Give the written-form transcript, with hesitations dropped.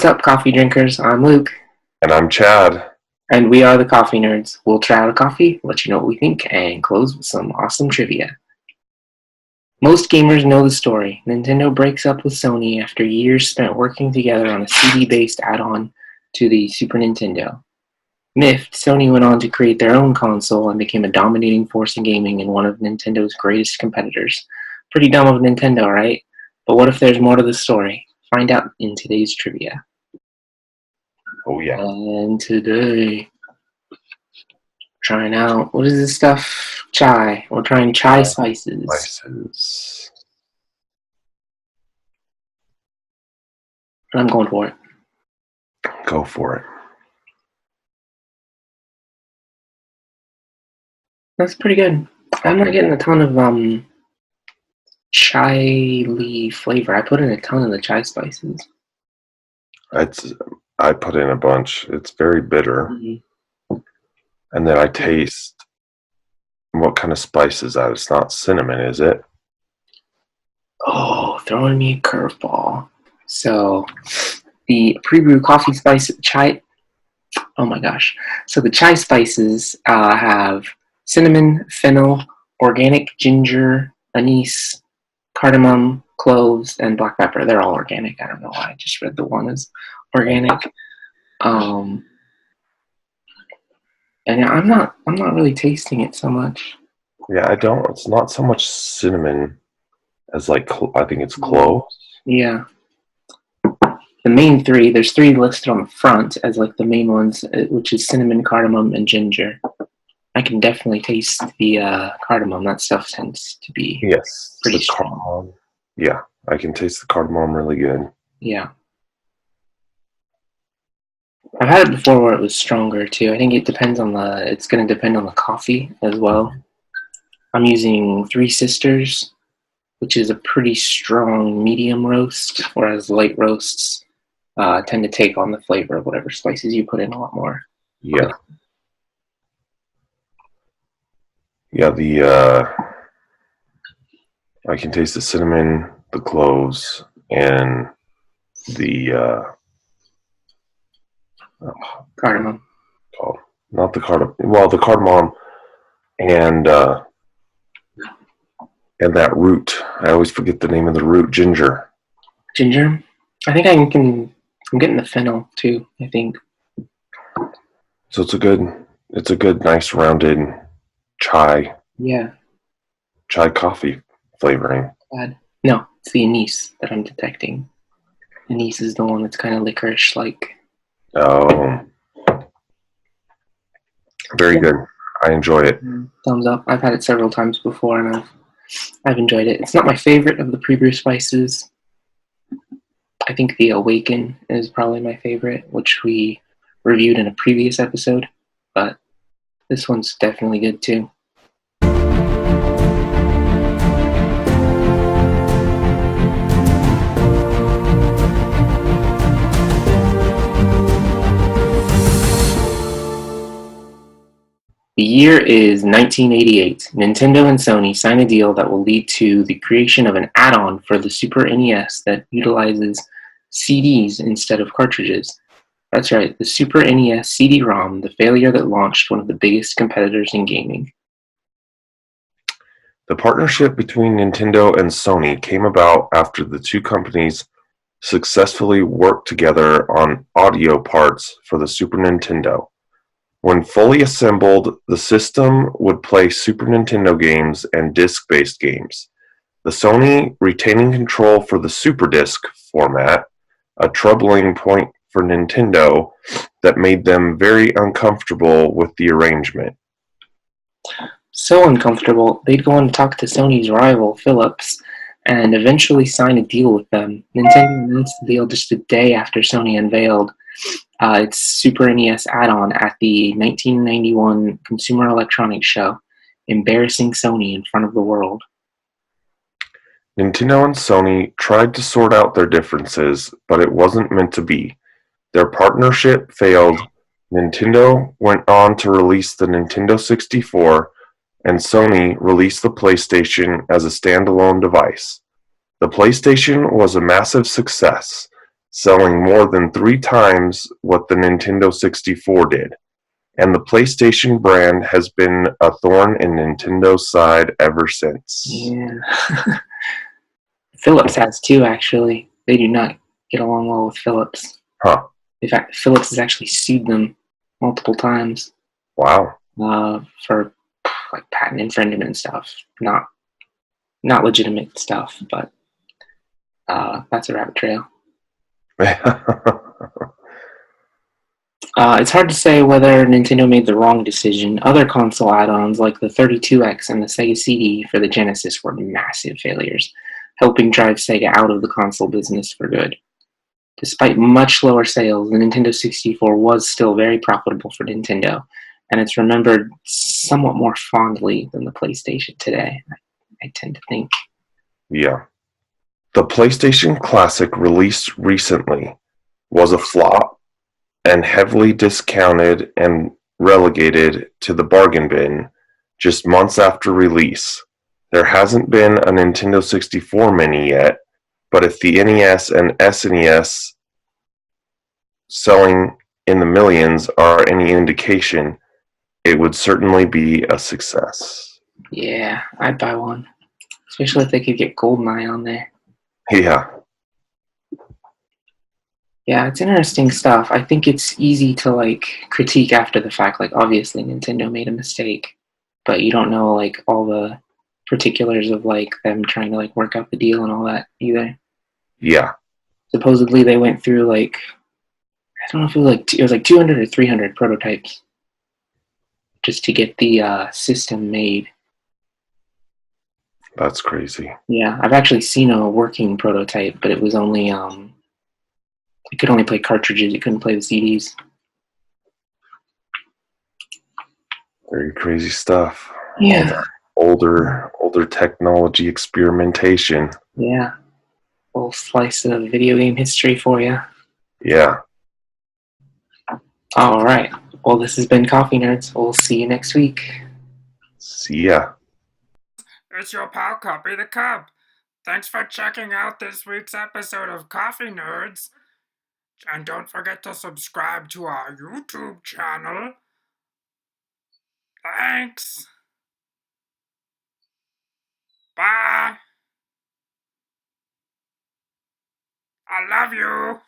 up, coffee drinkers? I'm Luke. And I'm Chad. And we are the Coffee Nerds. We'll try out a coffee, let you know what we think, and close with some awesome trivia. Most gamers know the story. Nintendo breaks up with Sony after years spent working together on a CD-based add-on to the Super Nintendo. Miffed, Sony went on to create their own console and became a dominating force in gaming and one of Nintendo's greatest competitors. Pretty dumb of Nintendo, right? But what if there's more to the story? Find out in today's trivia. Oh, yeah. And today, trying out, what is this stuff? Chai. We're trying chai spices. And I'm going for it. Go for it. That's pretty good. I'm not getting a ton of chai leaf flavor. I put in a ton of the chai spices. I put in a bunch. It's very bitter. Mm-hmm. And then I taste what kind of spice is that? It's not cinnamon, is it? Oh, throwing me a curveball. So the pre-brew coffee spice chai. Oh my gosh. So the chai spices have cinnamon, fennel, organic ginger, anise, cardamom, cloves, and black pepper. They're all organic. I don't know why. I just read the one as organic. And I'm not really tasting it so much. Yeah, it's not so much cinnamon as I think it's cloves. Yeah. The main three, there's three listed on the front as like the main ones, which is cinnamon, cardamom, and ginger. I can definitely taste the cardamom. That stuff tends to be pretty strong. Cardamom. Yeah, I can taste the cardamom really good. Yeah. I've had it before where it was stronger too. I think it's going to depend on the coffee as well. I'm using Three Sisters, which is a pretty strong medium roast, whereas light roasts tend to take on the flavor of whatever spices you put in a lot more. Yeah. Yeah, I can taste the cinnamon, the cloves, and the cardamom. Not the cardamom. Well, the cardamom and that root. I always forget the name of the root. Ginger. Ginger? I think I'm getting the fennel too, I think. So it's a good, nice rounded chai. Yeah. Chai coffee flavoring. No, it's the anise that I'm detecting. Anise is the one that's kind of licorice-like. Oh. Very good. I enjoy it. Thumbs up. I've had it several times before, and I've enjoyed it. It's not my favorite of the pre-brew spices. I think the Awaken is probably my favorite, which we reviewed in a previous episode, but this one's definitely good too. The year is 1988. Nintendo and Sony sign a deal that will lead to the creation of an add-on for the Super NES that utilizes CDs instead of cartridges. That's right, the Super NES CD-ROM, the failure that launched one of the biggest competitors in gaming. The partnership between Nintendo and Sony came about after the two companies successfully worked together on audio parts for the Super Nintendo. When fully assembled, the system would play Super Nintendo games and disc-based games. The Sony retaining control for the Super Disc format, a troubling point for Nintendo that made them very uncomfortable with the arrangement. So uncomfortable, they'd go on to talk to Sony's rival, Philips, and eventually sign a deal with them. Nintendo announced the deal just a day after Sony unveiled its Super NES add-on at the 1991 Consumer Electronics Show, embarrassing Sony in front of the world. Nintendo and Sony tried to sort out their differences, but it wasn't meant to be. Their partnership failed. Nintendo went on to release the Nintendo 64, and Sony released the PlayStation as a standalone device. The PlayStation was a massive success. selling more than 3 times what the Nintendo 64 did. And the PlayStation brand has been a thorn in Nintendo's side ever since. Yeah. Philips has too, actually. They do not get along well with Philips. Huh. In fact, Philips has actually sued them multiple times Wow. for like patent infringement and stuff. Not legitimate stuff, but that's a rabbit trail. It's hard to say whether Nintendo made the wrong decision. Other console add-ons like the 32X and the Sega CD for the Genesis were massive failures, helping drive Sega out of the console business for good. Despite much lower sales, the Nintendo 64 was still very profitable for Nintendo, and it's remembered somewhat more fondly than the PlayStation today, I tend to think. Yeah. The PlayStation Classic released recently was a flop and heavily discounted and relegated to the bargain bin just months after release. There hasn't been a Nintendo 64 mini yet, but if the NES and SNES selling in the millions are any indication, it would certainly be a success. Yeah, I'd buy one, especially if they could get GoldenEye on there. Yeah. Yeah, it's interesting stuff. I think it's easy to like critique after the fact. Like, obviously, Nintendo made a mistake, but you don't know like all the particulars of like them trying to like work out the deal and all that either. Yeah. Supposedly, they went through like I don't know if it was like 200 or 300 prototypes just to get the system made. That's crazy. Yeah, I've actually seen a working prototype, but it was only it could only play cartridges. It couldn't play the CDs. Very crazy stuff. Yeah. All that older technology experimentation. Yeah. Little slice of video game history for you. Yeah. All right. Well, this has been Coffee Nerds. We'll see you next week. See ya. It's your pal Copy the Cup. Thanks for checking out this week's episode of Coffee Nerds. And don't forget to subscribe to our YouTube channel. Thanks. Bye. I love you.